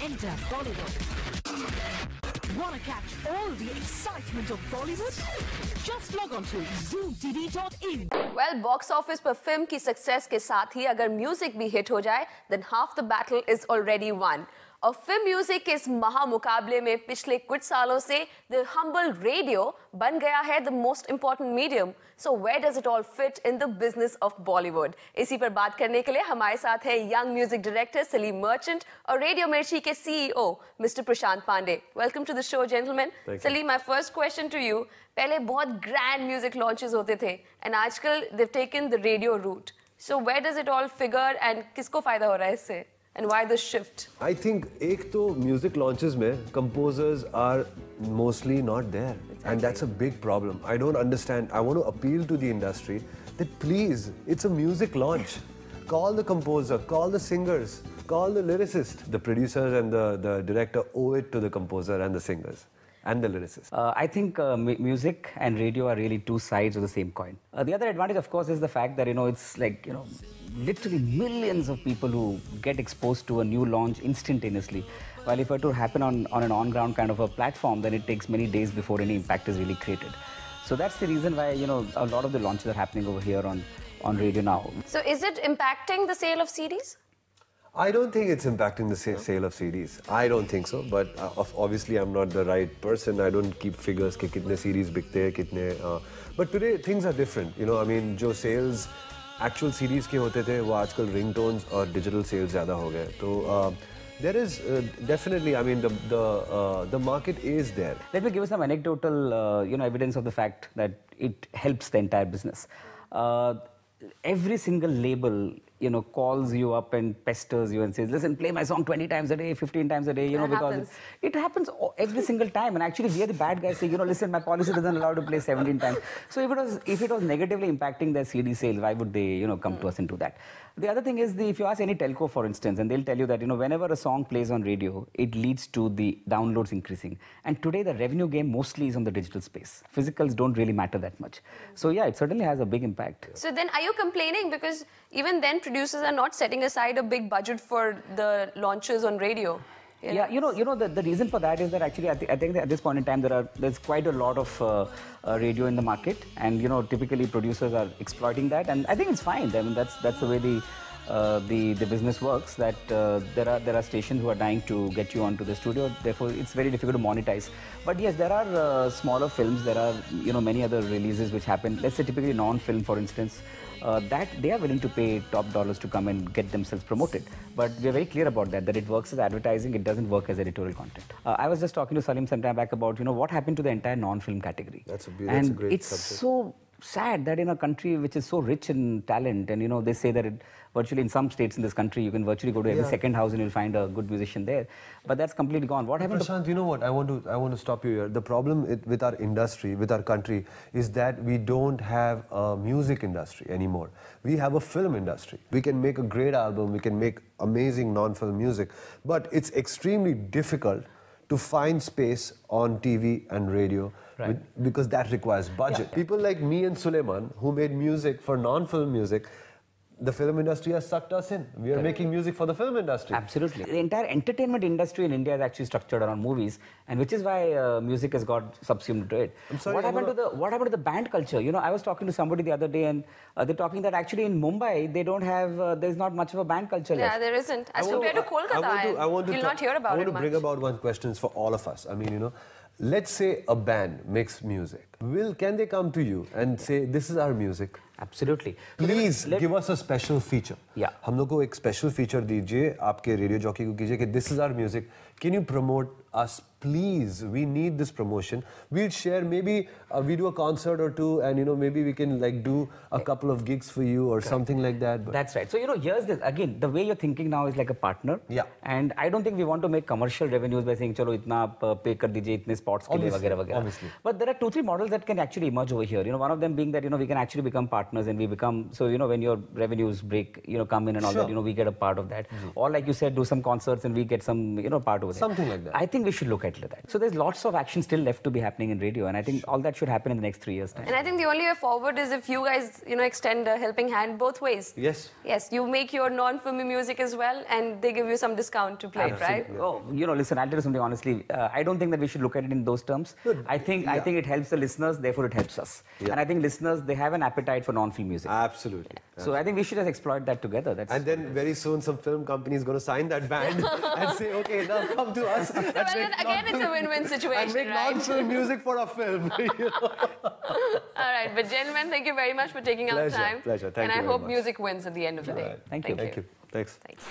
Enter Bollywood. Wanna catch all the excitement of Bollywood? Just log on to zoomtv.in. Well, box office पर film की success के साथ ही अगर music भी hit हो जाए, then half the battle is already won. और film music के इस महामुकाबले में पिछले कुछ सालों से the humble radio बन गया है the most important medium. So where does it all fit in the business of Bollywood? इसी पर बात करने के लिए हमारे साथ है young music director Salim merchant और रेडियो मिर्ची के CEO Mr. Prashant Pandey. Welcome to the show, gentlemen. Salim, my first question to you. पहले बहुत grand music launches होते थे and आजकल they've taken the radio route. So where does it all figure and किसको फायदा हो रहा है इससे? And why the shift? I think एक तो music launches में composers are mostly not there, and that's a big problem. I don't understand. I want to appeal to the industry that please, it's a music launch. Call the composer, call the singers, call the lyricist. The producers and the director owe it to the composer and the singers. And the lyricist. I think music and radio are really two sides of the same coin. The other advantage, of course, is the fact that, it's like, literally millions of people who get exposed to a new launch instantaneously. While if it were to happen on an on-ground kind of a platform, then it takes many days before any impact is really created. So that's the reason why, a lot of the launches are happening over here on radio now. So is it impacting the sale of CDs? I don't think it's impacting the sale of CDs. I don't think so. But obviously, I'm not the right person. I don't keep figures कि कितने CDs बिकते हैं, कितने. But today things are different. जो sales actual CDs के होते थे, वो आजकल ringtones और digital sales ज़्यादा हो गए. तो there is definitely, the market is there. Let me give you some anecdotal, evidence of the fact that it helps the entire business. Every single label, calls you up and pesters you and says, listen, play my song 20 times a day, 15 times a day, because it happens every single time. And actually, we are the bad guys saying, listen, my policy doesn't allow to play 17 times. So if it was negatively impacting their CD sales, why would they, come to us and do that? The other thing is, if you ask any telco, for instance, and they'll tell you that, whenever a song plays on radio, it leads to the downloads increasing. And today, the revenue game mostly is on the digital space. Physicals don't really matter that much. So yeah, it certainly has a big impact. So then are you complaining because even then producers are not setting aside a big budget for the launches on radio? Yeah, the reason for that is that actually I think that at this point in time there's quite a lot of radio in the market, and typically producers are exploiting that, and I think it's fine. I mean that's the way the business works. That there are stations who are dying to get you onto the studio. Therefore, it's very difficult to monetize. But yes, there are smaller films. There are many other releases which happen. Let's say typically non-film, for instance. That they are willing to pay top dollars to come and get themselves promoted. But we are very clear about that it works as advertising, it doesn't work as editorial content. I was just talking to Salim some time back about, what happened to the entire non-film category. That's a great it's subject. So sad that in a country which is so rich in talent, and they say that virtually in some states in this country, you can virtually go to every second house and you'll find a good musician there. But that's completely gone. What happened? Prashant, you know what? I want to stop you here. The problem with our industry, with our country, is that we don't have a music industry anymore. We have a film industry. We can make a great album. We can make amazing non-film music. But it's extremely difficult to find space on TV and radio. Right. Because that requires budget. Yeah. People like me and Suleiman, who made music for non-film music, the film industry has sucked us in. We are making music for the film industry. Absolutely. The entire entertainment industry in India is actually structured around movies, and which is why music has got subsumed to it. I'm sorry, what happened to the band culture? I was talking to somebody the other day, and they're talking that actually in Mumbai they don't have. There's not much of a band culture left. Yeah, there isn't. As compared to Kolkata, you'll not hear about it much. I want to bring about one question for all of us. I mean, let's say a band makes music. Can they come to you and say, this is our music? Absolutely. Please give us a special feature. Yeah. हम लोग को एक special feature दीजिए आपके radio jockey को कीजिए कि this is our music. Can you promote us, please? We need this promotion. We'll share, maybe we do a concert or two, and maybe we can do a couple of gigs for you or something like that. But that's right. So here's this again. The way you're thinking now is like a partner. Yeah. And I don't think we want to make commercial revenues by saying, "Chalo, itna pay kar dijiye, itne spots ke liye, वगैरह वगैरह." Obviously. But there are 2-3 models that can actually emerge over here. One of them being that we can actually become partners, and we become when your revenues break, come in and all that, we get a part of that. Or like you said, do some concerts and we get some part of it. Something like that. I think we should look at competitor that. So there's lots of action still left to be happening in radio, and I think all that should happen in the next 3 years' time. And I think the only way forward is if you guys, extend a helping hand both ways. Yes. Yes, you make your non-filmy music as well, and they give you some discount to play it, right? Oh, listen, I'll tell you something honestly. I don't think that we should look at it in those terms. I think it helps the listeners, therefore it helps us. Yeah. And I think listeners, they have an appetite for non-film music. Absolutely. So I think we should just exploit that together. And then very soon some film company is going to sign that band and say, okay, now come to us. So then again, it's a win-win situation, and make right? non-film music for a film. All right, but gentlemen, thank you very much for taking our time. Pleasure. Thank you And I very hope much. music wins at the end of the day. Thank you. Thank you. Thanks. Thanks.